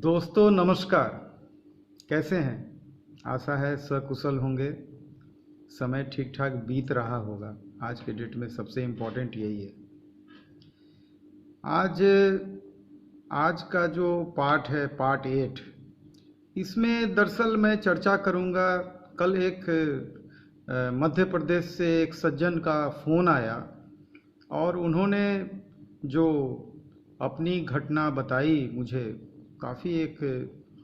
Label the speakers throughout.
Speaker 1: दोस्तों नमस्कार। कैसे हैं? आशा है सकुशल होंगे। समय ठीक ठाक बीत रहा होगा। आज के डेट में सबसे इम्पोर्टेंट यही है। आज आज का जो पार्ट है, पार्ट 8, इसमें दरअसल मैं चर्चा करूंगा। कल एक मध्य प्रदेश से एक सज्जन का फ़ोन आया और उन्होंने जो अपनी घटना बताई मुझे, काफ़ी एक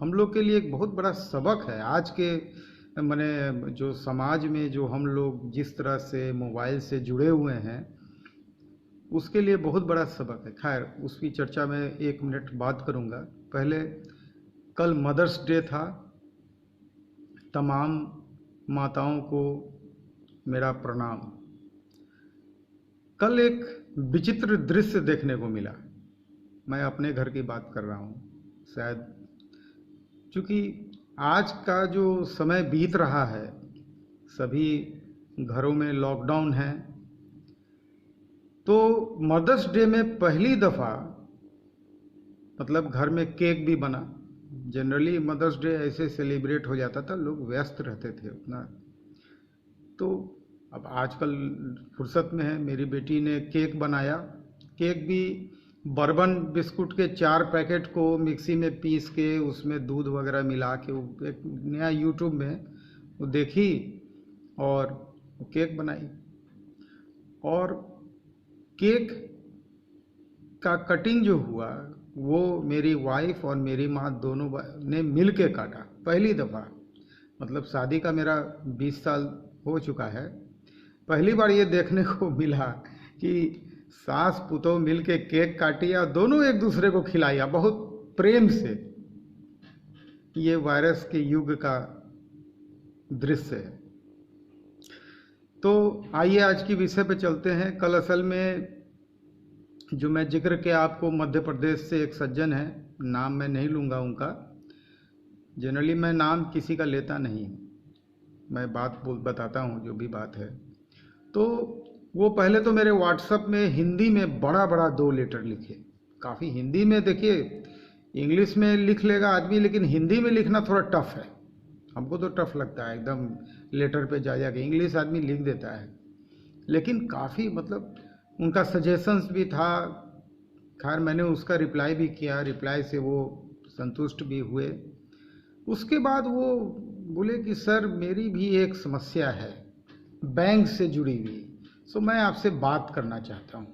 Speaker 1: हम लोग के लिए एक बहुत बड़ा सबक है। आज के मैंने जो समाज में जो हम लोग जिस तरह से मोबाइल से जुड़े हुए हैं, उसके लिए बहुत बड़ा सबक है। खैर, उसकी चर्चा में 1 मिनट बात करूंगा। पहले कल मदर्स डे था। तमाम माताओं को मेरा प्रणाम। कल एक विचित्र दृश्य देखने को मिला। मैं अपने घर की बात कर रहा हूँ। शायद चूँकि आज का जो समय बीत रहा है, सभी घरों में लॉकडाउन है, तो मदर्स डे में पहली दफ़ा मतलब घर में केक भी बना। जनरली मदर्स डे ऐसे सेलिब्रेट हो जाता था, लोग व्यस्त रहते थे उतना। तो अब आजकल फुर्सत में है, मेरी बेटी ने केक बनाया। केक भी बर्बन बिस्कुट के 4 पैकेट को मिक्सी में पीस के उसमें दूध वगैरह मिला के वो एक नया यूट्यूब में वो देखी और केक बनाई। और केक का कटिंग जो हुआ वो मेरी वाइफ और मेरी माँ दोनों ने मिल के काटा। पहली दफ़ा, मतलब शादी का मेरा 20 साल हो चुका है, पहली बार ये देखने को मिला कि सास पुतोह मिल के केक काटी और दोनों एक दूसरे को खिलाया बहुत प्रेम से। ये वायरस के युग का दृश्य है। तो आइए आज की विषय पे चलते हैं। कल असल में जो मैं जिक्र किया आपको, मध्य प्रदेश से एक सज्जन है, नाम मैं नहीं लूँगा उनका। जनरली मैं नाम किसी का लेता नहीं, मैं बात बताता हूँ जो भी बात है। तो वो पहले तो मेरे व्हाट्सएप में हिंदी में बड़ा बड़ा 2 लेटर लिखे। काफ़ी हिंदी में, देखिए इंग्लिश में लिख लेगा आदमी, लेकिन हिंदी में लिखना थोड़ा टफ है। हमको तो टफ लगता है एकदम लेटर पे जा के। इंग्लिश आदमी लिख देता है, लेकिन काफ़ी मतलब उनका सजेशंस भी था। खैर मैंने उसका रिप्लाई भी किया, रिप्लाई से वो संतुष्ट भी हुए। उसके बाद वो बोले कि सर मेरी भी एक समस्या है बैंक से जुड़ी हुई, सो मैं आपसे बात करना चाहता हूँ।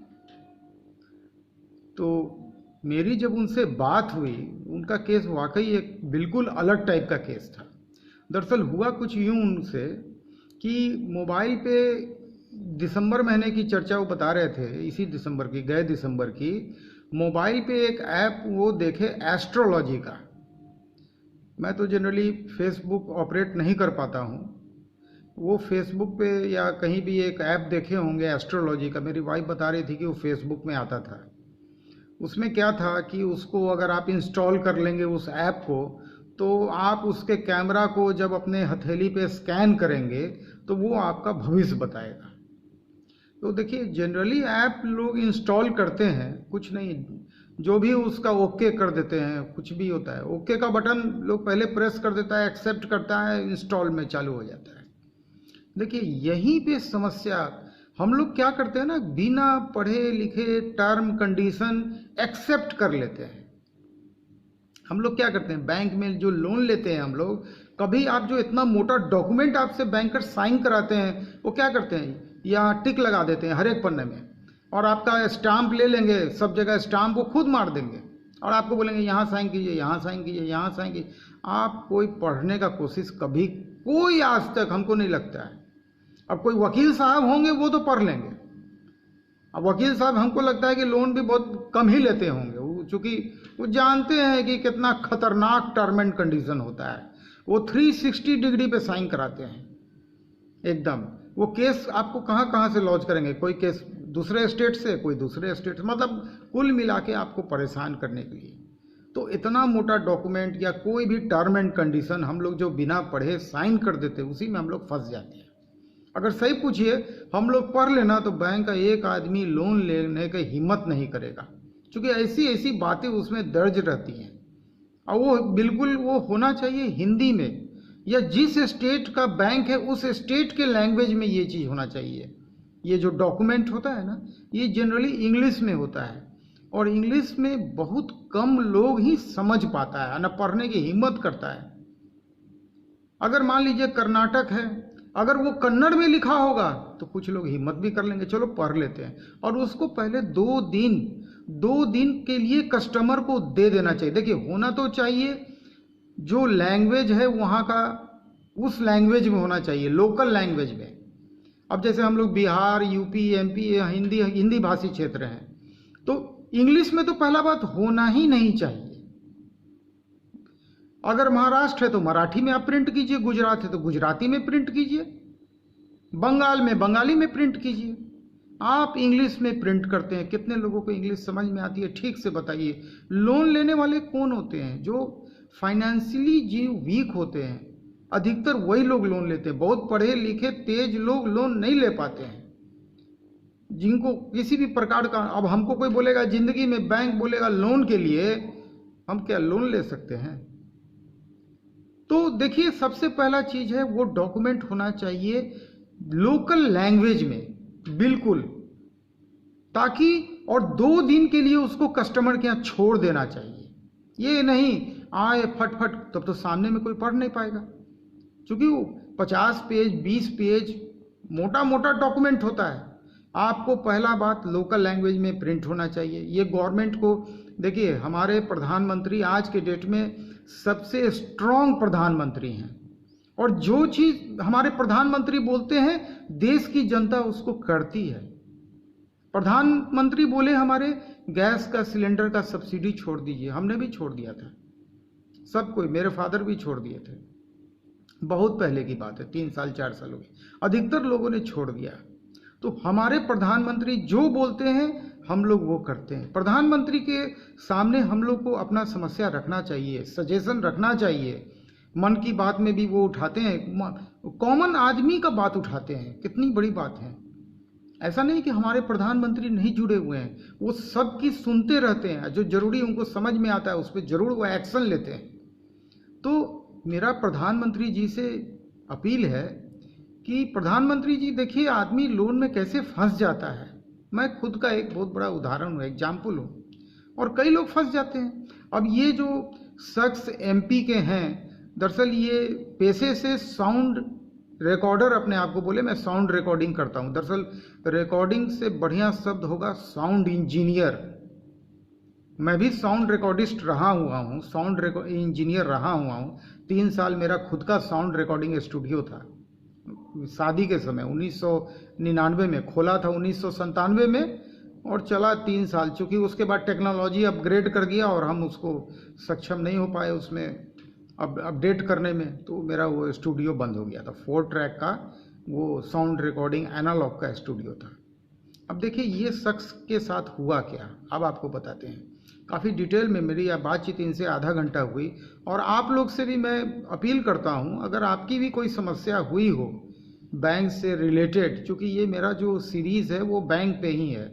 Speaker 1: तो मेरी जब उनसे बात हुई, उनका केस वाकई एक बिल्कुल अलग टाइप का केस था। दरअसल हुआ कुछ यूँ उनसे कि मोबाइल पे दिसंबर महीने की चर्चा वो बता रहे थे, इसी दिसंबर की, गए दिसंबर की, मोबाइल पे एक ऐप वो देखे एस्ट्रोलॉजी का। मैं तो जनरली फेसबुक ऑपरेट नहीं कर पाता हूँ। वो फेसबुक पे या कहीं भी एक ऐप देखे होंगे एस्ट्रोलॉजी का। मेरी वाइफ बता रही थी कि वो फेसबुक में आता था। उसमें क्या था कि उसको अगर आप इंस्टॉल कर लेंगे उस ऐप को, तो आप उसके कैमरा को जब अपने हथेली पे स्कैन करेंगे तो वो आपका भविष्य बताएगा। तो देखिए जनरली ऐप लोग इंस्टॉल करते हैं, कुछ नहीं, जो भी उसका ओके कर देते हैं, कुछ भी होता है ओके का बटन लोग पहले प्रेस कर देता है, एक्सेप्ट करता है, इंस्टॉल में चालू हो जाता है। देखिए यहीं पे समस्या, हम लोग क्या करते हैं ना, बिना पढ़े लिखे टर्म कंडीशन एक्सेप्ट कर लेते हैं। हम लोग क्या करते हैं, बैंक में जो लोन लेते हैं हम लोग, कभी आप जो इतना मोटा डॉक्यूमेंट आपसे बैंकर साइन कराते हैं, वो क्या करते हैं, यहाँ टिक लगा देते हैं हर एक पन्ने में, और आपका स्टाम्प ले लेंगे, सब जगह स्टाम्प को खुद मार देंगे और आपको बोलेंगे यहाँ साइन कीजिए, यहाँ साइन कीजिए, यहाँ साइन कीजिए। आप कोई पढ़ने का कोशिश कभी, कोई आज तक हमको नहीं लगता है। अब कोई वकील साहब होंगे वो तो पढ़ लेंगे। अब वकील साहब हमको लगता है कि लोन भी बहुत कम ही लेते होंगे, चूँकि वो जानते हैं कि कितना खतरनाक टर्म एंड कंडीशन होता है। वो 360 डिग्री पे साइन कराते हैं एकदम। वो केस आपको कहाँ कहाँ से लॉन्च करेंगे, कोई केस दूसरे स्टेट से, कोई दूसरे स्टेट से, मतलब कुल मिला के आपको परेशान करने के लिए। तो इतना मोटा डॉक्यूमेंट या कोई भी टर्म एंड कंडीशन हम लोग जो बिना पढ़े साइन कर देते, उसी में हम लोग फंस जाते हैं। अगर सही पूछिए, हम लोग पढ़ लेना तो बैंक का एक आदमी लोन लेने की हिम्मत नहीं करेगा, क्योंकि ऐसी ऐसी बातें उसमें दर्ज रहती हैं। और वो बिल्कुल वो होना चाहिए हिंदी में, या जिस स्टेट का बैंक है उस स्टेट के लैंग्वेज में ये चीज़ होना चाहिए। ये जो डॉक्यूमेंट होता है ना, ये जनरली इंग्लिश में होता है, और इंग्लिश में बहुत कम लोग ही समझ पाता है, ना पढ़ने की हिम्मत करता है। अगर मान लीजिए कर्नाटक है, अगर वो कन्नड़ में लिखा होगा तो कुछ लोग हिम्मत भी कर लेंगे, चलो पढ़ लेते हैं, और उसको पहले 2 दिन के लिए कस्टमर को दे देना चाहिए। देखिए, होना तो चाहिए जो लैंग्वेज है वहाँ का उस लैंग्वेज में होना चाहिए, लोकल लैंग्वेज में। अब जैसे हम लोग बिहार, यूपी, एमपी, हिंदी भाषी क्षेत्र हैं, तो इंग्लिश में तो पहला बात होना ही नहीं चाहिए। अगर महाराष्ट्र है तो मराठी में आप प्रिंट कीजिए, गुजरात है तो गुजराती में प्रिंट कीजिए, बंगाल में बंगाली में प्रिंट कीजिए। आप इंग्लिश में प्रिंट करते हैं, कितने लोगों को इंग्लिश समझ में आती है ठीक से बताइए। लोन लेने वाले कौन होते हैं? जो फाइनेंशियली जो वीक होते हैं, अधिकतर वही लोग लोन लेते हैं। बहुत पढ़े लिखे तेज लोग लोन नहीं ले पाते हैं, जिनको किसी भी प्रकार का, अब हमको कोई बोलेगा जिंदगी में, बैंक बोलेगा लोन के लिए, हम क्या लोन ले सकते हैं? तो देखिए, सबसे पहला चीज है वो डॉक्यूमेंट होना चाहिए लोकल लैंग्वेज में, बिल्कुल, ताकि, और 2 दिन के लिए उसको कस्टमर के यहाँ छोड़ देना चाहिए। ये नहीं आए फटफट, तब तो सामने में कोई पढ़ नहीं पाएगा, क्योंकि वो 50 पेज 20 पेज मोटा मोटा डॉक्यूमेंट होता है। आपको पहला बात लोकल लैंग्वेज में प्रिंट होना चाहिए। ये गवर्नमेंट को देखिए, हमारे प्रधानमंत्री आज के डेट में सबसे स्ट्रॉन्ग प्रधानमंत्री हैं, और जो चीज हमारे प्रधानमंत्री बोलते हैं देश की जनता उसको करती है। प्रधानमंत्री बोले हमारे गैस का सिलेंडर का सब्सिडी छोड़ दीजिए, हमने भी छोड़ दिया था, सब कोई, मेरे फादर भी छोड़ दिए थे, बहुत पहले की बात है, 3 साल 4 साल हो गए, अधिकतर लोगों ने छोड़ दिया। तो हमारे प्रधानमंत्री जो बोलते हैं हम लोग वो करते हैं। प्रधानमंत्री के सामने हम लोग को अपना समस्या रखना चाहिए, सजेशन रखना चाहिए। मन की बात में भी वो उठाते हैं, कॉमन आदमी का बात उठाते हैं, कितनी बड़ी बात है। ऐसा नहीं कि हमारे प्रधानमंत्री नहीं जुड़े हुए हैं, वो सबकी सुनते रहते हैं, जो जरूरी उनको समझ में आता है उस पर जरूर वो एक्शन लेते हैं। तो मेरा प्रधानमंत्री जी से अपील है कि प्रधानमंत्री जी देखिए, आदमी लोन में कैसे फंस जाता है। मैं खुद का एक बहुत बड़ा उदाहरण हूँ, एग्जाम्पल हूँ, और कई लोग फंस जाते हैं। अब ये जो शख्स एमपी के हैं, दरअसल ये पेशे से साउंड रिकॉर्डर अपने आप को बोले, मैं साउंड रिकॉर्डिंग करता हूँ। दरअसल रिकॉर्डिंग से बढ़िया शब्द होगा साउंड इंजीनियर। मैं भी साउंड रिकॉर्डिस्ट रहा हुआ हूँ, साउंड इंजीनियर रहा हुआ हूँ। 3 साल मेरा खुद का साउंड रिकॉर्डिंग स्टूडियो था, शादी के समय 1999 में खोला था, 1997 में, और चला 3 साल। चूँकि उसके बाद टेक्नोलॉजी अपग्रेड कर दिया और हम उसको सक्षम नहीं हो पाए उसमें अपडेट करने में, तो मेरा वो स्टूडियो बंद हो गया था। 4 ट्रैक का वो साउंड रिकॉर्डिंग एनालॉग का स्टूडियो था। अब देखिए ये शख्स के साथ हुआ क्या, अब आपको बताते हैं। काफ़ी डिटेल में मेरी बातचीत इनसे आधा घंटा हुई, और आप लोग से भी मैं अपील करता हूं, अगर आपकी भी कोई समस्या हुई हो बैंक से रिलेटेड, क्योंकि ये मेरा जो सीरीज़ है वो बैंक पे ही है,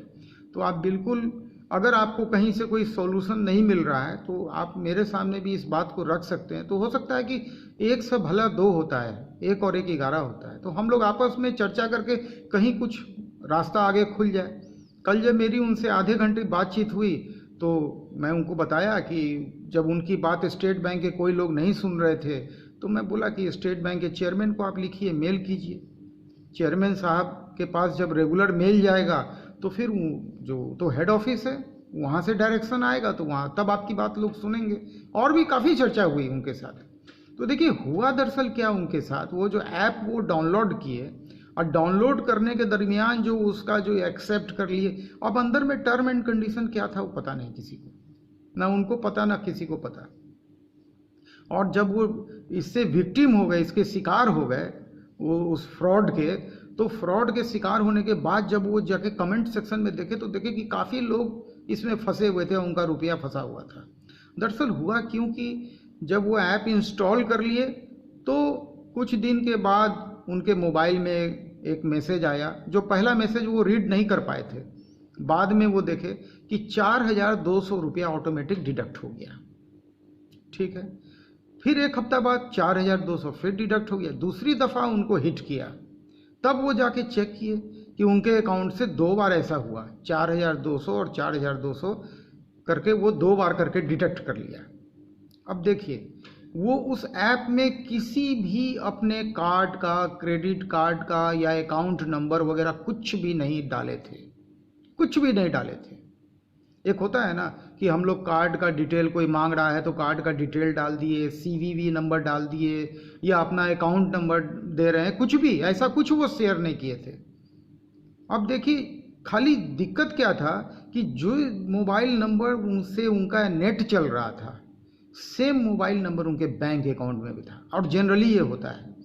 Speaker 1: तो आप बिल्कुल, अगर आपको कहीं से कोई सॉल्यूशन नहीं मिल रहा है तो आप मेरे सामने भी इस बात को रख सकते हैं। तो हो सकता है कि 1 से भला 2 होता है, 1 और 1 11 होता है, तो हम लोग आपस में चर्चा करके कहीं कुछ रास्ता आगे खुल जाए। कल जब मेरी उनसे आधे घंटे बातचीत हुई तो मैं उनको बताया कि जब उनकी बात स्टेट बैंक के कोई लोग नहीं सुन रहे थे, तो मैं बोला कि स्टेट बैंक के चेयरमैन को आप लिखिए, मेल कीजिए। चेयरमैन साहब के पास जब रेगुलर मेल जाएगा तो फिर जो तो हेड ऑफिस है वहाँ से डायरेक्शन आएगा, तो वहाँ तब आपकी बात लोग सुनेंगे। और भी काफ़ी चर्चा हुई उनके साथ। तो देखिए हुआ दरअसल क्या उनके साथ, वो जो ऐप वो डाउनलोड किए, और डाउनलोड करने के दरमियान जो उसका जो एक्सेप्ट कर लिए, अब अंदर में टर्म एंड कंडीशन क्या था वो पता नहीं किसी को, ना उनको पता ना किसी को पता। और जब वो इससे विक्टिम हो गए, इसके शिकार हो गए वो उस फ्रॉड के, तो फ्रॉड के शिकार होने के बाद जब वो जाके कमेंट सेक्शन में देखे तो देखे कि काफ़ी लोग इसमें फंसे हुए थे, उनका रुपया फंसा हुआ था। दरअसल हुआ क्योंकि जब वो ऐप इंस्टॉल कर लिए तो कुछ दिन के बाद उनके मोबाइल में एक मैसेज आया, जो पहला मैसेज वो रीड नहीं कर पाए थे, बाद में वो देखे कि 4200 रुपया ऑटोमेटिक डिडक्ट हो गया। ठीक है। फिर एक हफ्ता बाद 4,200 फिर डिडक्ट हो गया। दूसरी दफ़ा उनको हिट किया, तब वो जाके चेक किए कि उनके अकाउंट से 2 बार ऐसा हुआ, 4,200 और 4,200 करके वो 2 बार करके डिडक्ट कर लिया। अब देखिए, वो उस ऐप में किसी भी अपने कार्ड का, क्रेडिट कार्ड का या अकाउंट नंबर वगैरह कुछ भी नहीं डाले थे, कुछ भी नहीं डाले थे। एक होता है ना कि हम लोग कार्ड का डिटेल कोई मांग रहा है तो कार्ड का डिटेल डाल दिए, सीवीवी नंबर डाल दिए या अपना अकाउंट नंबर दे रहे हैं, कुछ भी ऐसा कुछ वो शेयर नहीं किए थे। अब देखिए, खाली दिक्कत क्या था कि जो मोबाइल नंबर उनसे उनका नेट चल रहा था, सेम मोबाइल नंबर उनके बैंक अकाउंट में भी था। और जनरली ये होता है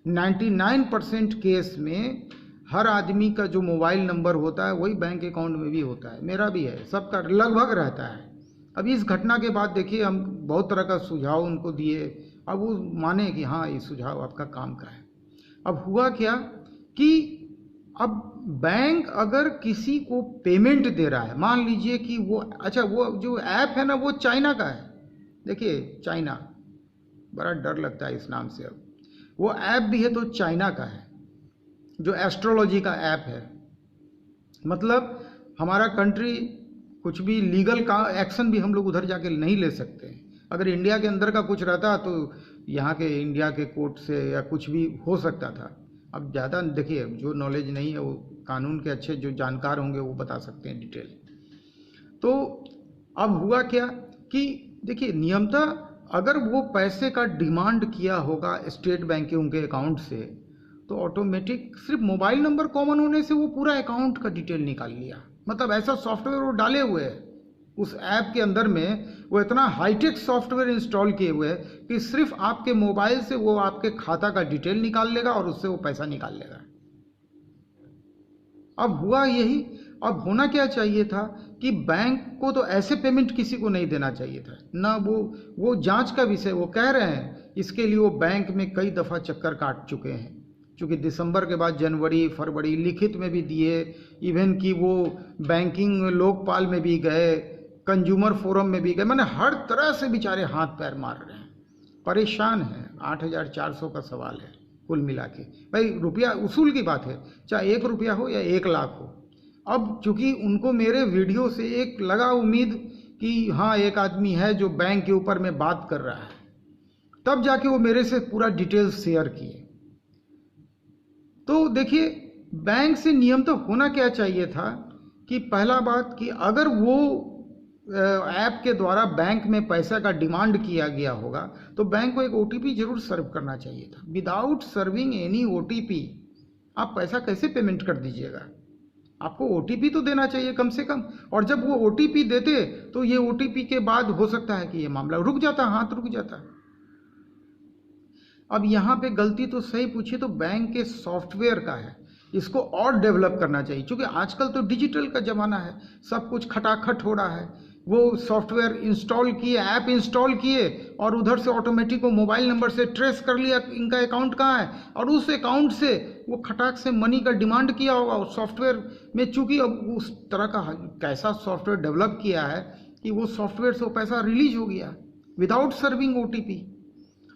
Speaker 1: 99% केस में हर आदमी का जो मोबाइल नंबर होता है वही बैंक अकाउंट में भी होता है, मेरा भी है, सबका लगभग रहता है। अब इस घटना के बाद देखिए, हम बहुत तरह का सुझाव उनको दिए, अब वो माने कि हाँ ये सुझाव आपका काम का है। अब हुआ क्या कि अब बैंक अगर किसी को पेमेंट दे रहा है, मान लीजिए कि वो, अच्छा वो जो ऐप है ना वो चाइना का है। देखिए, चाइना, बड़ा डर लगता है इस नाम से। अब वो ऐप भी है तो चाइना का है, जो एस्ट्रोलॉजी का ऐप है। मतलब हमारा कंट्री कुछ भी लीगल का एक्शन भी हम लोग उधर जाके नहीं ले सकते। अगर इंडिया के अंदर का कुछ रहता तो यहाँ के इंडिया के कोर्ट से या कुछ भी हो सकता था। अब ज़्यादा देखिए, जो नॉलेज नहीं है वो कानून के अच्छे जो जानकार होंगे वो बता सकते हैं डिटेल। तो अब हुआ क्या कि देखिए, नियमतः अगर वो पैसे का डिमांड किया होगा स्टेट बैंक के उनके अकाउंट से, तो ऑटोमेटिक सिर्फ मोबाइल नंबर कॉमन होने से वो पूरा अकाउंट का डिटेल निकाल लिया। मतलब ऐसा सॉफ्टवेयर वो डाले हुए है उस ऐप के अंदर में, वो इतना हाईटेक सॉफ्टवेयर इंस्टॉल किए हुए है कि सिर्फ आपके मोबाइल से वो आपके खाता का डिटेल निकाल लेगा और उससे वो पैसा निकाल लेगा। अब हुआ यही, अब होना क्या चाहिए था कि बैंक को तो ऐसे पेमेंट किसी को नहीं देना चाहिए था ना। वो जांच का विषय, वो कह रहे हैं इसके लिए वो बैंक में कई दफ़ा चक्कर काट चुके हैं, क्योंकि दिसंबर के बाद जनवरी फरवरी लिखित में भी दिए, इवन कि वो बैंकिंग लोकपाल में भी गए, कंज्यूमर फोरम में भी गए, मैंने हर तरह से बेचारे हाथ पैर मार रहे हैं, परेशान हैं। 8,400 का सवाल है कुल मिला के। भाई रुपया उसूल की बात है, चाहे 1 रुपया हो या 1 लाख हो। अब चूंकि उनको मेरे वीडियो से एक लगा उम्मीद कि हाँ एक आदमी है जो बैंक के ऊपर में बात कर रहा है, तब जाके वो मेरे से पूरा डिटेल्स शेयर किए। तो देखिए, बैंक से नियम तो होना क्या चाहिए था कि पहला बात कि अगर वो ऐप के द्वारा बैंक में पैसा का डिमांड किया गया होगा तो बैंक को एक ओटीपी जरूर सर्व करना चाहिए था। विदाउट सर्विंग एनी ओटीपी आप पैसा कैसे पेमेंट कर दीजिएगा? आपको ओटीपी तो देना चाहिए कम से कम। और जब वो ओटीपी देते तो ये ओटीपी के बाद हो सकता है कि ये मामला रुक जाता, हाथ रुक जाता। अब यहाँ पे गलती तो सही पूछिए तो बैंक के सॉफ्टवेयर का है, इसको और डेवलप करना चाहिए। क्योंकि आजकल तो डिजिटल का ज़माना है, सब कुछ खटाखट हो रहा है। वो सॉफ्टवेयर इंस्टॉल किए, ऐप इंस्टॉल किए और उधर से ऑटोमेटिक वो मोबाइल नंबर से ट्रेस कर लिया इनका अकाउंट कहाँ है, और उस अकाउंट से वो खटाक से मनी का डिमांड किया होगा उस सॉफ्टवेयर में। चूँकि अब उस तरह का कैसा सॉफ्टवेयर डेवलप किया है कि वो सॉफ्टवेयर से वो पैसा रिलीज हो गया विदाउट सर्विंग ओटीपी।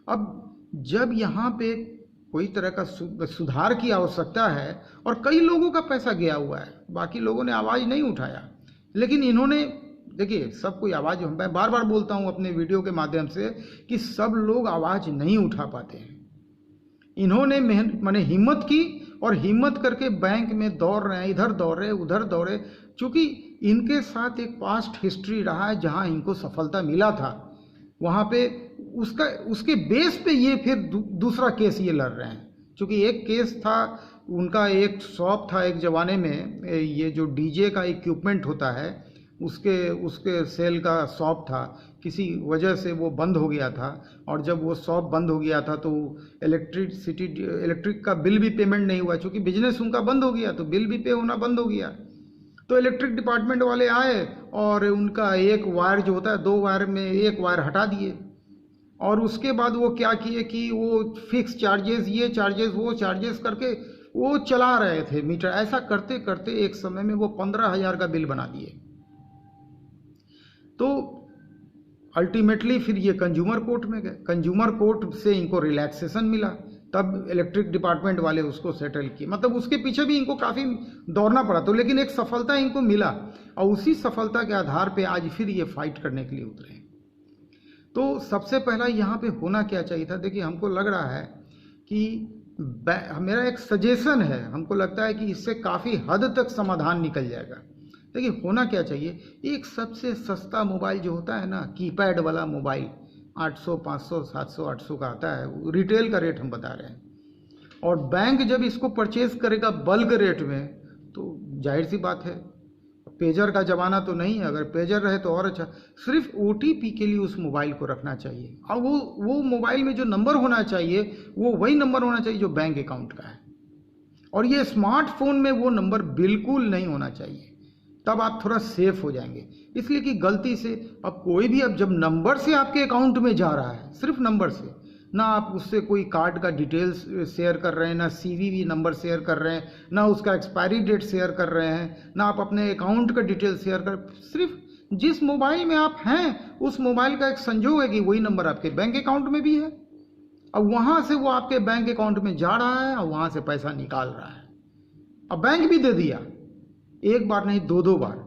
Speaker 1: अब जब यहाँ पे कोई तरह का सुधार की आवश्यकता है, और कई लोगों का पैसा गया हुआ है, बाकी लोगों ने आवाज़ नहीं उठाया, लेकिन इन्होंने, देखिए सब कोई आवाज़, मैं बार बार बोलता हूँ अपने वीडियो के माध्यम से कि सब लोग आवाज़ नहीं उठा पाते हैं। इन्होंने मैंने हिम्मत की और हिम्मत करके बैंक में दौड़ रहे हैं, इधर दौड़ रहे उधर दौड़े। चूँकि इनके साथ एक पास्ट हिस्ट्री रहा है जहाँ इनको सफलता मिला था, वहाँ पे उसके बेस पे ये फिर दूसरा केस ये लड़ रहे हैं। क्योंकि एक केस था उनका, एक शॉप था एक ज़माने में, ये जो डीजे का इक्विपमेंट होता है उसके सेल का शॉप था, किसी वजह से वो बंद हो गया था। और जब वो शॉप बंद हो गया था तो इलेक्ट्रिक का बिल भी पेमेंट नहीं हुआ, क्योंकि बिजनेस उनका बंद हो गया तो बिल भी पे होना बंद हो गया। तो इलेक्ट्रिक डिपार्टमेंट वाले आए और उनका एक वायर जो होता है, 2 वायर में एक वायर हटा दिए। और उसके बाद वो क्या किए कि वो फिक्स चार्जेस, ये चार्जेस वो चार्जेस करके वो चला रहे थे मीटर। ऐसा करते करते एक समय में वो 15,000 का बिल बना दिए। तो अल्टीमेटली फिर ये कंज्यूमर कोर्ट में गए, कंज्यूमर कोर्ट से इनको रिलैक्सेशन मिला, तब इलेक्ट्रिक डिपार्टमेंट वाले उसको सेटल किए। मतलब उसके पीछे भी इनको काफ़ी दौड़ना पड़ा, तो लेकिन एक सफलता इनको मिला, और उसी सफलता के आधार पे आज फिर ये फाइट करने के लिए उतरे हैं। तो सबसे पहला यहाँ पे होना क्या चाहिए था, देखिए हमको लग रहा है कि मेरा एक सजेशन है, हमको लगता है कि इससे काफ़ी हद तक समाधान निकल जाएगा। देखिए होना क्या चाहिए, एक सबसे सस्ता मोबाइल जो होता है ना, कीपैड वाला मोबाइल 800, 500, 700, 800 का आता है, रिटेल का रेट हम बता रहे हैं, और बैंक जब इसको परचेज करेगा बल्क रेट में, तो जाहिर सी बात है, पेजर का ज़माना तो नहीं है, अगर पेजर रहे तो और अच्छा, सिर्फ OTP के लिए उस मोबाइल को रखना चाहिए, और वो मोबाइल में जो नंबर होना चाहिए वो वही नंबर होना चाहिए जो बैंक अकाउंट का है, और ये स्मार्टफोन में वो नंबर बिल्कुल नहीं होना चाहिए, तब आप थोड़ा सेफ हो जाएंगे। इसलिए कि गलती से अब कोई भी, अब जब नंबर से आपके अकाउंट में जा रहा है, सिर्फ नंबर से, ना आप उससे कोई कार्ड का डिटेल्स शेयर कर रहे हैं, ना CVV नंबर शेयर कर रहे हैं, ना उसका एक्सपायरी डेट शेयर कर रहे हैं, ना आप अपने अकाउंट का डिटेल शेयर कर, सिर्फ जिस मोबाइल में आप हैं उस मोबाइल का एक संजोग है कि वही नंबर आपके बैंक अकाउंट में भी है, अब वहाँ से वो आपके बैंक अकाउंट में जा रहा है और वहाँ से पैसा निकाल रहा है। अब बैंक भी दे दिया, एक बार नहीं 2-2 बार।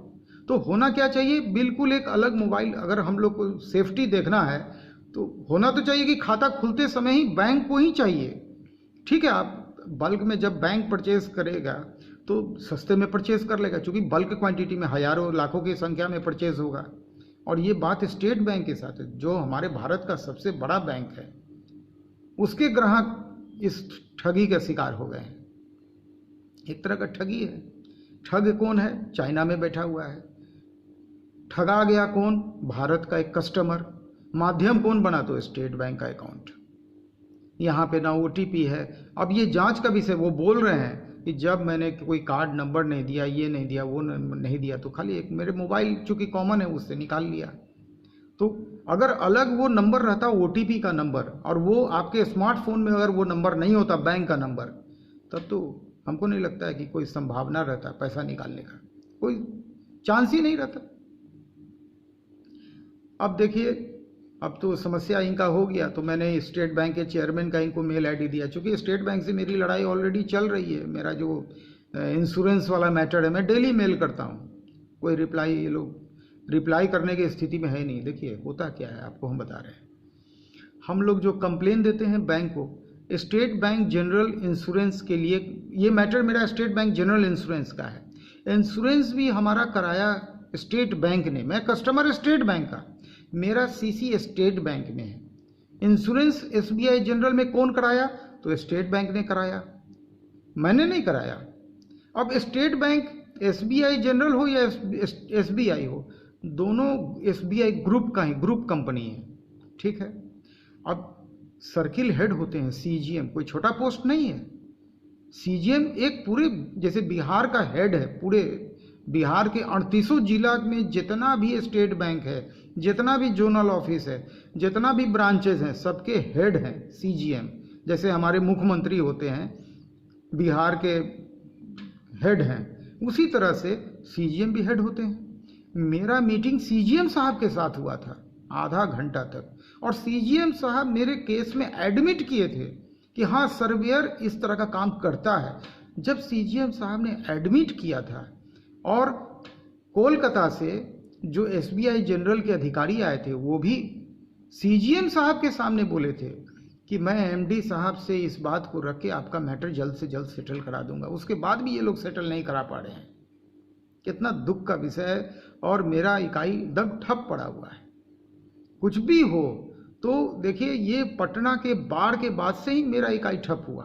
Speaker 1: तो होना क्या चाहिए, बिल्कुल एक अलग मोबाइल, अगर हम लोग को सेफ्टी देखना है तो होना तो चाहिए कि खाता खुलते समय ही बैंक को ही चाहिए। ठीक है, आप बल्क में जब बैंक परचेज करेगा तो सस्ते में परचेज कर लेगा, क्योंकि बल्क क्वांटिटी में हजारों लाखों की संख्या में परचेज होगा। और ये बात स्टेट बैंक के साथ है, जो हमारे भारत का सबसे बड़ा बैंक है, उसके ग्राहक इस ठगी का शिकार हो गए हैं। एक तरह का ठगी है। ठग कौन है, चाइना में बैठा हुआ है। ठगा गया कौन, भारत का एक कस्टमर। माध्यम कौन बना, तो स्टेट बैंक का अकाउंट। यहाँ पे ना OTP है। अब ये जांच का विषय, वो बोल रहे हैं कि जब मैंने कोई कार्ड नंबर नहीं दिया, ये नहीं दिया, वो नहीं दिया, तो खाली एक मेरे मोबाइल चूँकि कॉमन है उससे निकाल लिया। तो अगर अलग वो नंबर रहता OTP का नंबर, और वो आपके स्मार्टफोन में अगर वो नंबर नहीं होता बैंक का नंबर, तब तो हमको नहीं लगता है कि कोई संभावना रहता पैसा निकालने का, कोई चांस ही नहीं रहता। अब देखिए, अब तो समस्या इनका हो गया, तो मैंने स्टेट बैंक के चेयरमैन का इनको मेल ID दिया, क्योंकि स्टेट बैंक से मेरी लड़ाई ऑलरेडी चल रही है। मेरा जो इंश्योरेंस वाला मैटर है, मैं डेली मेल करता हूँ, कोई रिप्लाई, ये लोग रिप्लाई करने की स्थिति में है नहीं। देखिए होता क्या है, आपको हम बता रहे हैं। हम लोग जो कंप्लेन देते हैं बैंक को, स्टेट बैंक जनरल इंश्योरेंस के लिए, ये मैटर मेरा स्टेट बैंक जनरल इंश्योरेंस का है। इंश्योरेंस भी हमारा कराया स्टेट बैंक ने, मैं कस्टमर स्टेट बैंक का, मेरा CC स्टेट बैंक में है। इंश्योरेंस SBI जनरल में कौन कराया, तो स्टेट बैंक ने कराया, मैंने नहीं कराया। अब स्टेट बैंक SBI जनरल हो या SBI हो, दोनों SBI ग्रुप का ही, ग्रुप कंपनी है। ठीक है, अब सर्किल हेड होते हैं CGM, कोई छोटा पोस्ट नहीं है। CGM एक पूरे, जैसे बिहार का हेड है, पूरे बिहार के 38 जिला में जितना भी स्टेट बैंक है, जितना भी जोनल ऑफिस है, जितना भी ब्रांचेज हैं, सबके हेड हैं CGM। जैसे हमारे मुख्यमंत्री होते हैं, बिहार के हेड हैं, उसी तरह से CGM भी हेड होते हैं। मेरा मीटिंग CGM साहब के साथ हुआ था आधा घंटा तक, और CGM साहब मेरे केस में एडमिट किए थे कि हाँ सर्वेयर इस तरह का काम करता है। जब CGM साहब ने एडमिट किया था, और कोलकाता से जो SBI जनरल के अधिकारी आए थे, वो भी CGM साहब के सामने बोले थे कि मैं MD साहब से इस बात को रख के आपका मैटर जल्द से जल्द सेटल करा दूंगा। उसके बाद भी ये लोग सेटल नहीं करा पा रहे हैं। कितना दुख का विषय है। और मेरा इकाई दब ठप पड़ा हुआ है। कुछ भी हो तो देखिए, ये पटना के बाढ़ के बाद से ही मेरा इकाई ठप हुआ।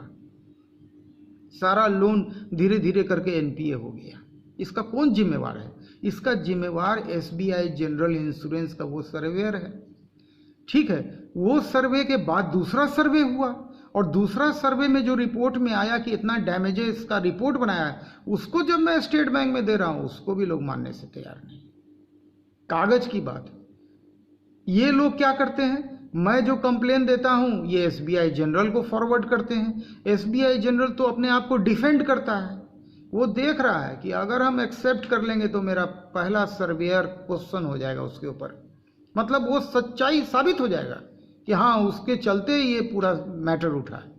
Speaker 1: सारा लोन धीरे धीरे करके NPA हो गया। इसका कौन जिम्मेवार है? इसका जिम्मेवार SBI जनरल इंश्योरेंस का वो सर्वेयर है। ठीक है, वो सर्वे के बाद दूसरा सर्वे हुआ, और दूसरा सर्वे में जो रिपोर्ट में आया कि इतना डैमेजेस का रिपोर्ट बनाया है, उसको जब मैं स्टेट बैंक में दे रहा हूं, उसको भी लोग मानने से तैयार नहीं। कागज की बात। ये लोग क्या करते हैं, मैं जो कंप्लेन देता हूं ये SBI जनरल को फॉरवर्ड करते हैं। SBI जनरल तो अपने आप को डिफेंड करता है। वो देख रहा है कि अगर हम एक्सेप्ट कर लेंगे तो मेरा पहला सर्वेयर क्वेश्चन हो जाएगा उसके ऊपर मतलब वो सच्चाई साबित हो जाएगा कि हाँ उसके चलते ये पूरा मैटर उठा है।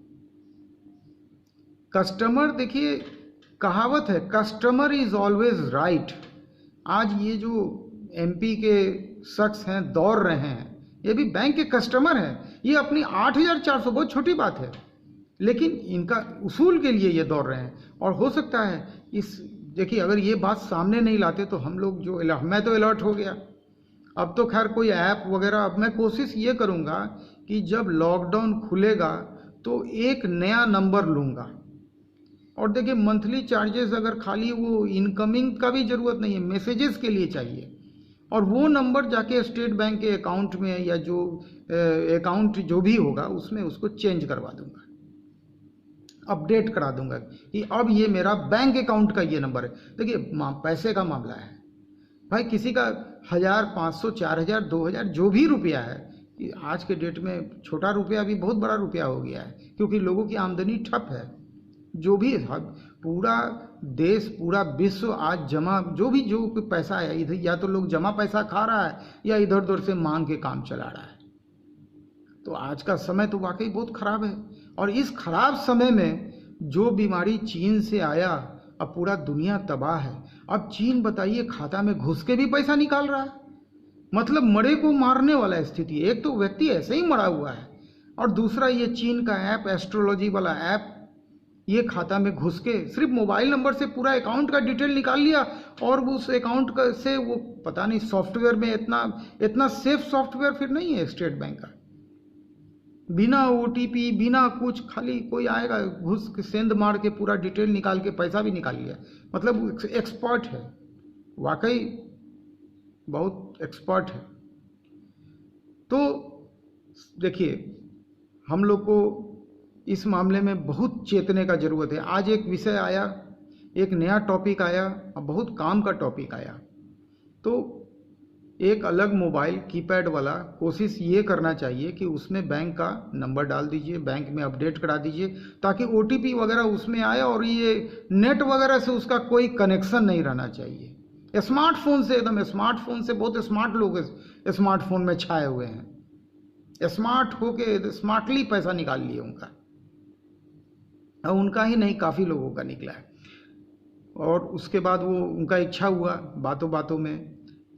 Speaker 1: कस्टमर, देखिए कहावत है, कस्टमर इज ऑलवेज राइट। आज ये जो एमपी के शख्स हैं दौड़ रहे हैं, ये भी बैंक के कस्टमर हैं। ये अपनी 8,400, बहुत छोटी बात है, लेकिन इनका उसूल के लिए ये दौड़ रहे हैं। और हो सकता है इस, देखिए अगर ये बात सामने नहीं लाते तो हम लोग जो, मैं तो अलर्ट हो गया। अब तो खैर कोई ऐप वगैरह, अब मैं कोशिश ये करूँगा कि जब लॉकडाउन खुलेगा तो एक नया नंबर लूँगा। और देखिए मंथली चार्जेस अगर खाली वो इनकमिंग का भी ज़रूरत नहीं है, मैसेजेस के लिए चाहिए, और वो नंबर जाके स्टेट बैंक के अकाउंट में या जो अकाउंट जो भी होगा उसमें उसको चेंज करवा दूंगा, अपडेट करा दूंगा कि अब ये मेरा बैंक अकाउंट का ये नंबर है। देखिए पैसे का मामला है भाई, किसी का 1,000, 500, 4,000, 2,000 जो भी रुपया है, कि आज के डेट में छोटा रुपया भी बहुत बड़ा रुपया हो गया है, क्योंकि लोगों की आमदनी ठप है। जो भी पूरा देश, पूरा विश्व आज जमा, जो पैसा है इधर, या तो लोग जमा पैसा खा रहा है या इधर उधर से मांग के काम चला रहा है। तो आज का समय तो वाकई बहुत खराब है। और इस खराब समय में जो बीमारी चीन से आया, अब पूरा दुनिया तबाह है। अब चीन बताइए खाता में घुस के भी पैसा निकाल रहा है, मतलब मरे को मारने वाला स्थिति। एक तो व्यक्ति ऐसे ही मरा हुआ है, और दूसरा ये चीन का ऐप, एस्ट्रोलॉजी वाला ऐप, ये खाता में घुस के सिर्फ मोबाइल नंबर से पूरा अकाउंट का डिटेल निकाल लिया, और वो उस अकाउंट का से वो पता नहीं सॉफ्टवेयर में, इतना सेफ सॉफ्टवेयर फिर नहीं है स्टेट बैंक का। बिना ओटीपी, बिना कुछ, खाली कोई आएगा घुस के सेंध मार के पूरा डिटेल निकाल के पैसा भी निकाल लिया। मतलब एक्सपर्ट है, वाकई बहुत एक्सपर्ट है। तो देखिए हम लोग को इस मामले में बहुत चेतने का ज़रूरत है। आज एक विषय आया, एक नया टॉपिक आया, और बहुत काम का टॉपिक आया। तो एक अलग मोबाइल कीपैड वाला, कोशिश ये करना चाहिए कि उसमें बैंक का नंबर डाल दीजिए, बैंक में अपडेट करा दीजिए, ताकि ओटीपी वगैरह उसमें आए, और ये नेट वगैरह से उसका कोई कनेक्शन नहीं रहना चाहिए। स्मार्टफोन से, एकदम स्मार्टफोन से, बहुत स्मार्ट लोग स्मार्टफोन में छाए हुए हैं, स्मार्ट होके स्मार्टली पैसा निकाल लिए उनका, और उनका ही नहीं काफ़ी लोगों का निकला है। और उसके बाद वो उनका इच्छा हुआ बातों बातों में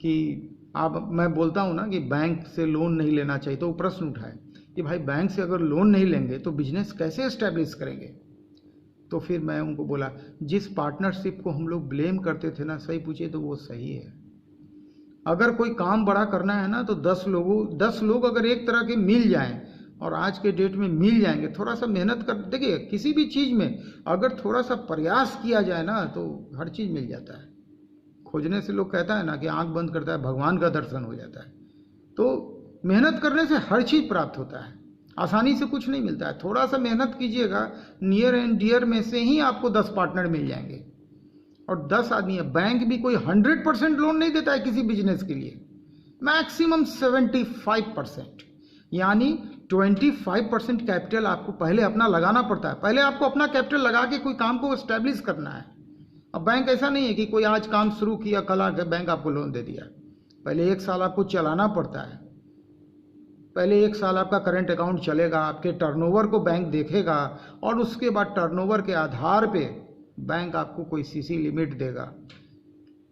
Speaker 1: कि मैं बोलता हूँ ना कि बैंक से लोन नहीं लेना चाहिए, तो वो प्रश्न उठाए कि भाई बैंक से अगर लोन नहीं लेंगे तो बिजनेस कैसे एस्टेब्लिश करेंगे। तो फिर मैं उनको बोला, जिस पार्टनरशिप को हम लोग ब्लेम करते थे ना, सही पूछिए तो वो सही है। अगर कोई काम बड़ा करना है ना, तो 10 लोग अगर एक तरह के मिल जाएं, और आज के डेट में मिल जाएंगे, थोड़ा सा मेहनत कर, देखिए किसी भी चीज़ में अगर थोड़ा सा प्रयास किया जाए ना, तो हर चीज़ मिल जाता है। खोजने से लोग कहता है ना कि आंख बंद करता है भगवान का दर्शन हो जाता है। तो मेहनत करने से हर चीज़ प्राप्त होता है, आसानी से कुछ नहीं मिलता है। थोड़ा सा मेहनत कीजिएगा, नियर एंड डियर में से ही आपको 10 पार्टनर मिल जाएंगे, और 10 आदमी है। बैंक भी कोई 100% लोन नहीं देता है किसी बिजनेस के लिए, मैक्सिमम 75%, यानी 25% कैपिटल आपको पहले अपना लगाना पड़ता है। पहले आपको अपना कैपिटल लगा के कोई काम को एस्टेब्लिश करना है। अब बैंक ऐसा नहीं है कि कोई आज काम शुरू किया, कल आके बैंक आपको लोन दे दिया। पहले 1 साल आपको चलाना पड़ता है। पहले 1 साल आपका करंट अकाउंट चलेगा, आपके टर्नओवर को बैंक देखेगा, और उसके बाद टर्नओवर के आधार पे बैंक आपको कोई सीसी लिमिट देगा।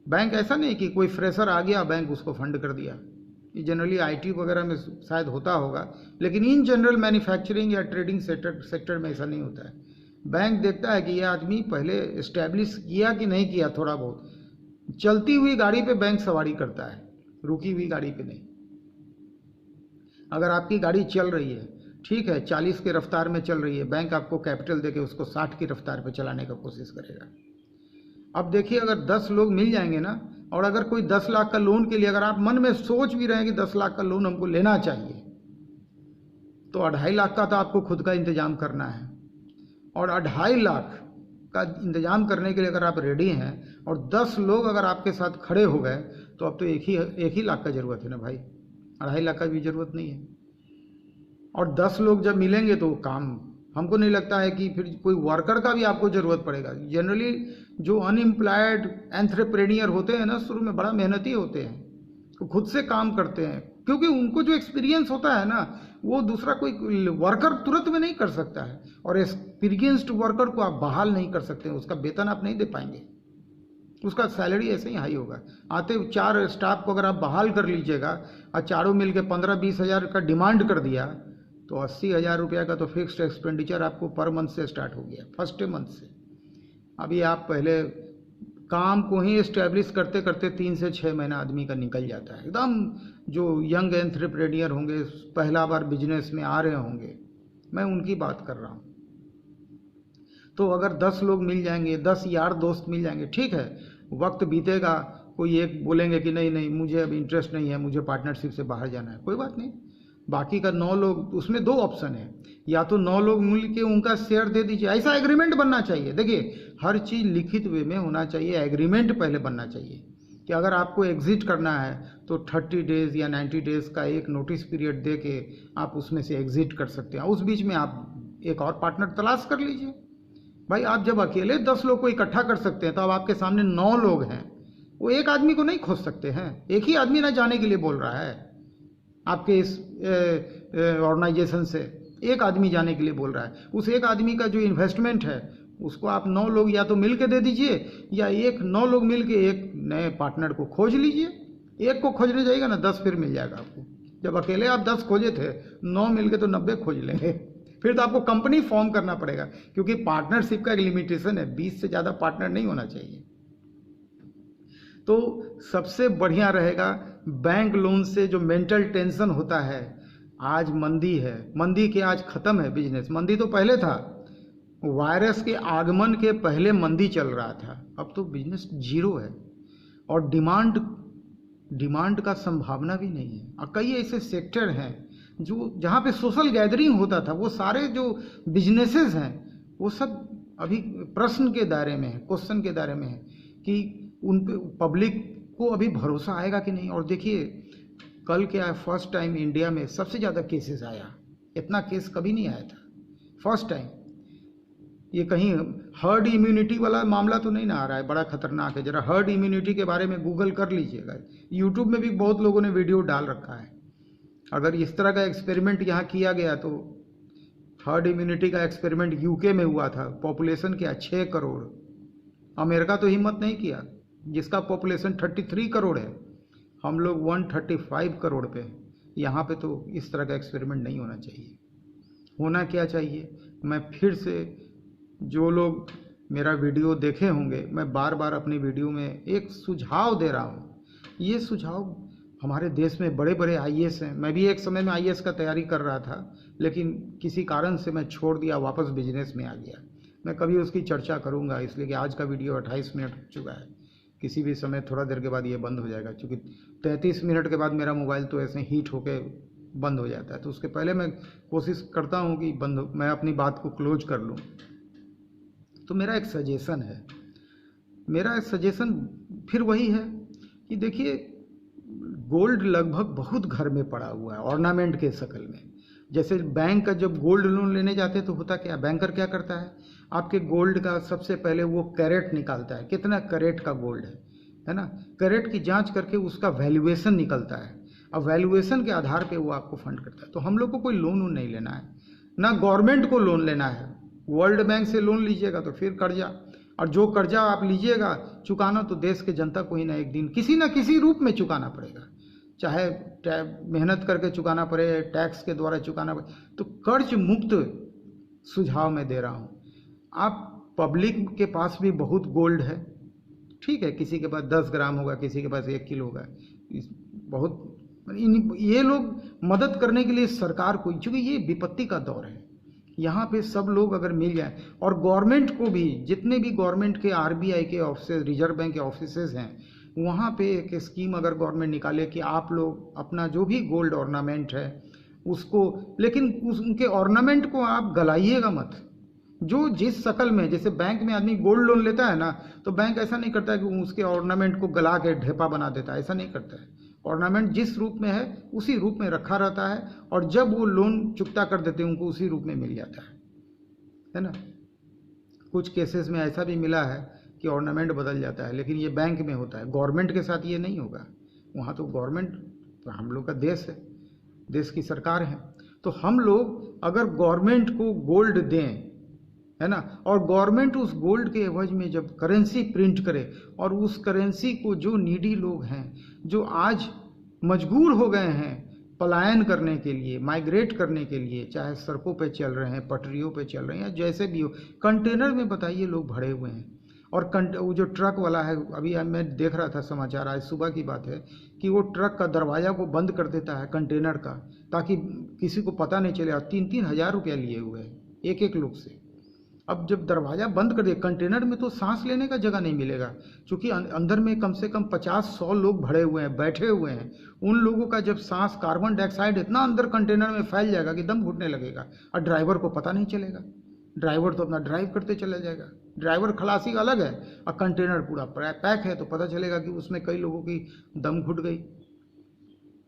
Speaker 1: बैंक ऐसा नहीं कि कोई फ्रेशर आ गया बैंक उसको फंड कर दिया। ये जनरली आईटी वगैरह में शायद होता होगा, लेकिन इन जनरल मैन्युफैक्चरिंग या ट्रेडिंग सेक्टर में ऐसा नहीं होता है। बैंक देखता है कि ये आदमी पहले इस्टेब्लिश किया कि नहीं किया। थोड़ा बहुत चलती हुई गाड़ी पे बैंक सवारी करता है, रुकी हुई गाड़ी पे नहीं। अगर आपकी गाड़ी चल रही है, ठीक है, 40 के रफ्तार में चल रही है, बैंक आपको कैपिटल देके उसको 60 की रफ्तार पे चलाने का कोशिश करेगा। अब देखिए अगर 10 लोग मिल जाएंगे ना, और अगर कोई 10 लाख का लोन के लिए अगर आप मन में सोच भी रहे हैं कि 10 लाख का लोन हमको लेना चाहिए, तो 2.5 लाख का तो आपको खुद का इंतजाम करना है। और 2.5 लाख का इंतजाम करने के लिए अगर आप रेडी हैं, और 10 लोग अगर आपके साथ खड़े हो गए, तो अब तो एक ही लाख का ज़रूरत है ना भाई, 2.5 लाख का भी ज़रूरत नहीं है। और 10 लोग जब मिलेंगे तो काम, हमको नहीं लगता है कि फिर कोई वर्कर का भी आपको ज़रूरत पड़ेगा। जनरली जो अनएम्प्लॉयड एंट्रेप्रेन्योर होते हैं ना, शुरू में बड़ा मेहनती होते हैं, तो खुद से काम करते हैं, क्योंकि उनको जो एक्सपीरियंस होता है ना, वो दूसरा कोई वर्कर तुरंत में नहीं कर सकता है, और एक्सपीरियंस्ड वर्कर को आप बहाल नहीं कर सकते, उसका वेतन आप नहीं दे पाएंगे, उसका सैलरी ऐसे ही हाई होगा। आते 4 स्टाफ को अगर आप बहाल कर लीजिएगा और चारों मिल के 15-20 हज़ार का डिमांड कर दिया, तो 80,000 रुपया का तो फिक्स्ड एक्सपेंडिचर आपको पर मंथ से स्टार्ट हो गया, फर्स्ट मंथ से। अभी आप पहले काम को ही इस्टेब्लिश करते करते 3 से 6 महीना आदमी का निकल जाता है। एकदम जो यंग एंट्रप्रेन्योर होंगे, पहला बार बिजनेस में आ रहे होंगे, मैं उनकी बात कर रहा हूँ। तो अगर 10 लोग मिल जाएंगे, 10 यार दोस्त मिल जाएंगे, ठीक है, वक्त बीतेगा, कोई एक बोलेंगे कि नहीं नहीं मुझे अब इंटरेस्ट नहीं है, मुझे पार्टनरशिप से बाहर जाना है, कोई बात नहीं, बाकी का 9 लोग, उसमें 2 ऑप्शन है, या तो 9 लोग मिल के उनका शेयर दे दीजिए। ऐसा एग्रीमेंट बनना चाहिए। देखिए, हर चीज़ लिखित वे में होना चाहिए, एग्रीमेंट पहले बनना चाहिए कि अगर आपको एग्जिट करना है तो 30 डेज़ या 90 डेज़ का एक नोटिस पीरियड दे के आप उसमें से एग्जिट कर सकते हैं। उस बीच में आप एक और पार्टनर तलाश कर लीजिए। भाई, आप जब अकेले 10 लोग को इकट्ठा कर सकते हैं, तो अब आपके सामने 9 लोग हैं, वो एक आदमी को नहीं खोज सकते हैं। एक ही आदमी ना जाने के लिए बोल रहा है आपके इस ऑर्गेनाइजेशन से, एक आदमी जाने के लिए बोल रहा है। उस एक आदमी का जो इन्वेस्टमेंट है उसको आप 9 लोग या तो मिल के दे दीजिए, या 9 लोग मिल के एक नए पार्टनर को खोज लीजिए। एक को खोजने जाइएगा ना, 10 फिर मिल जाएगा आपको। जब अकेले आप 10 खोजे थे, 9 मिल के तो 90 खोज लेंगे। फिर तो आपको कंपनी फॉर्म करना पड़ेगा, क्योंकि पार्टनरशिप का एक लिमिटेशन है, 20 से ज़्यादा पार्टनर नहीं होना चाहिए। तो सबसे बढ़िया रहेगा, बैंक लोन से जो मेंटल टेंशन होता है, आज मंदी है, मंदी के आज ख़त्म है बिजनेस। मंदी तो पहले था, वायरस के आगमन के पहले मंदी चल रहा था, अब तो बिजनेस जीरो है, और डिमांड का संभावना भी नहीं है। और कई ऐसे सेक्टर हैं जो जहाँ पे सोशल गैदरिंग होता था, वो सारे जो बिजनेसेस हैं वो सब अभी प्रश्न के दायरे में है, क्वेश्चन के दायरे में है कि उन पे पब्लिक को अभी भरोसा आएगा कि नहीं। और देखिए, कल क्या है, फर्स्ट टाइम इंडिया में सबसे ज़्यादा केसेस आया, इतना केस कभी नहीं आया था, फर्स्ट टाइम। ये कहीं हर्ड इम्यूनिटी वाला मामला तो नहीं ना आ रहा है, बड़ा खतरनाक है। जरा हर्ड इम्यूनिटी के बारे में गूगल कर लीजिएगा, यूट्यूब में भी बहुत लोगों ने वीडियो डाल रखा है। अगर इस तरह का एक्सपेरिमेंट यहाँ किया गया, तो हर्ड इम्यूनिटी का एक्सपेरिमेंट यूके में हुआ था, पॉपुलेशन क्या 6 करोड़। अमेरिका तो हिम्मत नहीं किया, जिसका पॉपुलेशन 33 करोड़ है, हम लोग 135 करोड़ पे। यहाँ पे तो इस तरह का एक्सपेरिमेंट नहीं होना चाहिए। होना क्या चाहिए, मैं फिर से, जो लोग मेरा वीडियो देखे होंगे, मैं बार बार अपनी वीडियो में एक सुझाव दे रहा हूँ। ये सुझाव, हमारे देश में बड़े बड़े आईएएस हैं, मैं भी एक समय में आईएएस का तैयारी कर रहा था, लेकिन किसी कारण से मैं छोड़ दिया, वापस बिजनेस में आ गया। मैं कभी उसकी चर्चा करूँगा, इसलिए कि आज का वीडियो 28 मिनट हो चुका है। किसी भी समय थोड़ा देर के बाद ये बंद हो जाएगा, क्योंकि 33 मिनट के बाद मेरा मोबाइल तो ऐसे हीट होके बंद हो जाता है। तो उसके पहले मैं कोशिश करता हूँ कि मैं अपनी बात को क्लोज कर लूँ। तो मेरा एक सजेशन है, मेरा सजेशन फिर वही है कि देखिए, गोल्ड लगभग बहुत घर में पड़ा हुआ है ऑर्नामेंट के शक्ल में। जैसे बैंक का जब गोल्ड लोन लेने जाते हैं तो होता क्या, बैंकर क्या करता है, आपके गोल्ड का सबसे पहले वो कैरेट निकालता है, कितना कैरेट का गोल्ड है ना, कैरेट की जांच करके उसका वैल्यूएशन निकलता है, और वैल्यूएशन के आधार पे वो आपको फंड करता है। तो हम लोग को कोई लोन नहीं लेना है, ना गवर्नमेंट को लोन लेना है। वर्ल्ड बैंक से लोन लीजिएगा तो फिर कर्जा, और जो कर्जा आप लीजिएगा चुकाना तो देश के जनता को ही ना एक दिन किसी न किसी रूप में चुकाना पड़ेगा, चाहे मेहनत करके चुकाना पड़े, टैक्स के द्वारा चुकाना पड़े। तो कर्ज मुक्त सुझाव मैं दे रहा हूँ। आप पब्लिक के पास भी बहुत गोल्ड है, ठीक है, किसी के पास 10 ग्राम होगा, किसी के पास 1 किलो होगा, बहुत ये लोग मदद करने के लिए सरकार को, क्योंकि ये विपत्ति का दौर है, यहाँ पे सब लोग अगर मिल जाए, और गवर्नमेंट को भी, जितने भी गवर्नमेंट के आरबीआई के ऑफिस, रिजर्व बैंक के ऑफिसेज हैं, वहाँ पे एक स्कीम अगर गवर्नमेंट निकाले कि आप लोग अपना जो भी गोल्ड ऑर्नामेंट है उसको, लेकिन उनके ऑर्नामेंट को आप गलाइएगा मत। जो जिस शक्ल में, जैसे बैंक में आदमी गोल्ड लोन लेता है ना, तो बैंक ऐसा नहीं करता है कि उसके ऑर्नामेंट को गला के ढेपा बना देता है, ऐसा नहीं करता है। ऑर्नामेंट जिस रूप में है उसी रूप में रखा रहता है, और जब वो लोन चुकता कर देते हैं उनको उसी रूप में मिल जाता है ना। कुछ केसेस में ऐसा भी मिला है कि ऑर्नामेंट बदल जाता है, लेकिन ये बैंक में होता है, गवर्नमेंट के साथ ये नहीं होगा। वहाँ तो गवर्नमेंट तो हम लोग का देश है, देश की सरकार है, तो हम लोग अगर गवर्नमेंट को गोल्ड दें, है ना, और गवर्नमेंट उस गोल्ड के एवज में जब करेंसी प्रिंट करे और उस करेंसी को जो नीडी लोग हैं, जो आज मजबूर हो गए हैं पलायन करने के लिए, माइग्रेट करने के लिए, चाहे सड़कों पे चल रहे हैं, पटरियों पे चल रहे हैं, या जैसे भी हो, कंटेनर में बताइए लोग भरे हुए हैं। और वो जो ट्रक वाला है, अभी मैं देख रहा था समाचार, आज सुबह की बात है, कि वो ट्रक का दरवाज़ा को बंद कर देता है कंटेनर का, ताकि किसी को पता नहीं चले। और 3-3 हज़ार रुपया लिए हुए हैं एक एक लोग से। अब जब दरवाज़ा बंद कर दे, कंटेनर में तो सांस लेने का जगह नहीं मिलेगा, क्योंकि अंदर में कम से कम 50-100 लोग भरे हुए हैं, बैठे हुए हैं। उन लोगों का जब सांस, कार्बन डाइऑक्साइड इतना अंदर कंटेनर में फैल जाएगा कि दम घुटने लगेगा, और ड्राइवर को पता नहीं चलेगा। ड्राइवर तो अपना ड्राइव करते चला जाएगा, ड्राइवर खलासी अलग है, और कंटेनर पूरा पैक है, तो पता चलेगा कि उसमें कई लोगों की दम घुट गई।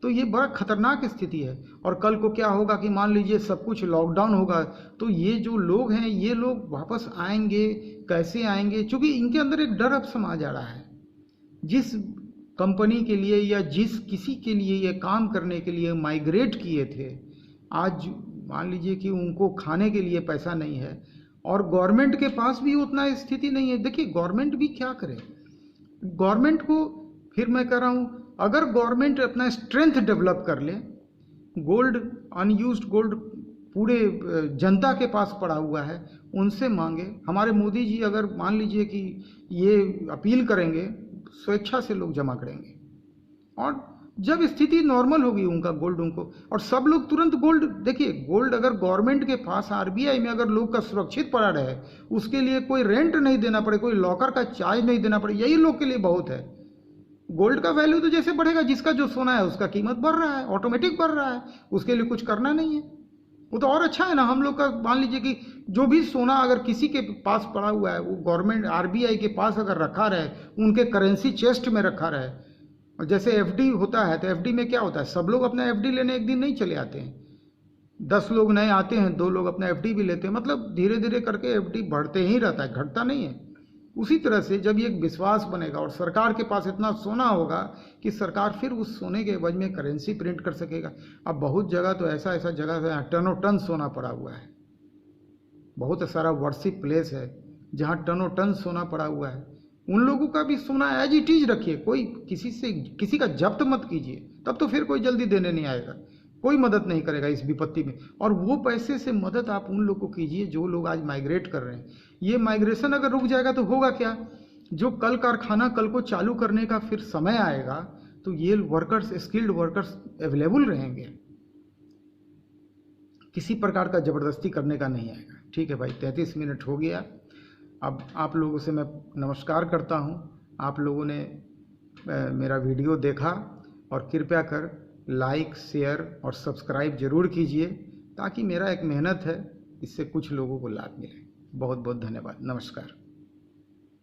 Speaker 1: तो ये बड़ा खतरनाक स्थिति है। और कल को क्या होगा कि मान लीजिए सब कुछ लॉकडाउन होगा, तो ये जो लोग हैं, ये लोग वापस आएंगे, कैसे आएंगे? क्योंकि इनके अंदर एक डर अब समा जा रहा है। जिस कंपनी के लिए या जिस किसी के लिए ये काम करने के लिए माइग्रेट किए थे, आज मान लीजिए कि उनको खाने के लिए पैसा नहीं है, और गवर्नमेंट के पास भी उतना स्थिति नहीं है। देखिए गवर्नमेंट भी क्या करे, गवर्नमेंट को, फिर मैं कह रहा हूँ, अगर गवर्नमेंट अपना स्ट्रेंथ डेवलप कर ले, गोल्ड, अनयूज्ड गोल्ड पूरे जनता के पास पड़ा हुआ है, उनसे मांगे। हमारे मोदी जी अगर मान लीजिए कि ये अपील करेंगे, स्वेच्छा से लोग जमा करेंगे, और जब स्थिति नॉर्मल होगी उनका गोल्ड उनको, और सब लोग तुरंत गोल्ड, देखिए गोल्ड अगर गवर्नमेंट के पास आरबीआई में अगर लोग का सुरक्षित पड़ा रहे, उसके लिए कोई रेंट नहीं देना पड़े, कोई लॉकर का चार्ज नहीं देना पड़े, यही लोग के लिए बहुत है। गोल्ड का वैल्यू तो जैसे बढ़ेगा, जिसका जो सोना है उसका कीमत बढ़ रहा है, ऑटोमेटिक बढ़ रहा है, उसके लिए कुछ करना नहीं है, वो तो और अच्छा है ना। हम लोग का मान लीजिए कि जो भी सोना अगर किसी के पास पड़ा हुआ है, वो गवर्नमेंट आरबीआई के पास अगर रखा रहे, उनके करेंसी चेस्ट में रखा रहे। और जैसे एफडी होता है, तो एफडी में क्या होता है, सब लोग अपना एफडी लेने एक दिन नहीं चले आते हैं, 10 लोग नए आते हैं, 2 लोग अपना एफडी भी लेते हैं, मतलब धीरे धीरे करके एफडी बढ़ते ही रहता है, घटता नहीं है। उसी तरह से जब ये एक विश्वास बनेगा और सरकार के पास इतना सोना होगा कि सरकार फिर उस सोने के एवज में करेंसी प्रिंट कर सकेगा। अब बहुत जगह तो ऐसा जगह है टनों टन सोना पड़ा हुआ है, बहुत सारा वर्शिप प्लेस है जहाँ टनों टन सोना पड़ा हुआ है। उन लोगों का भी सोना एज इट इज रखिए, कोई किसी का जब्त मत कीजिए, तब तो फिर कोई जल्दी देने नहीं आएगा, कोई मदद नहीं करेगा इस विपत्ति में। और वो पैसे से मदद आप उन लोगों को कीजिए जो लोग आज माइग्रेट कर रहे हैं। ये माइग्रेशन अगर रुक जाएगा तो होगा क्या, जो कल कारखाना कल को चालू करने का फिर समय आएगा, तो ये वर्कर्स, स्किल्ड वर्कर्स अवेलेबल रहेंगे, किसी प्रकार का जबरदस्ती करने का नहीं आएगा। ठीक है भाई, 33 मिनट हो गया। अब आप लोगों से मैं नमस्कार करता हूं। आप लोगों ने मेरा वीडियो देखा, और कृपया कर लाइक, शेयर और सब्सक्राइब जरूर कीजिए, ताकि मेरा एक मेहनत है, इससे कुछ लोगों को लाभ मिले। बहुत बहुत धन्यवाद, नमस्कार।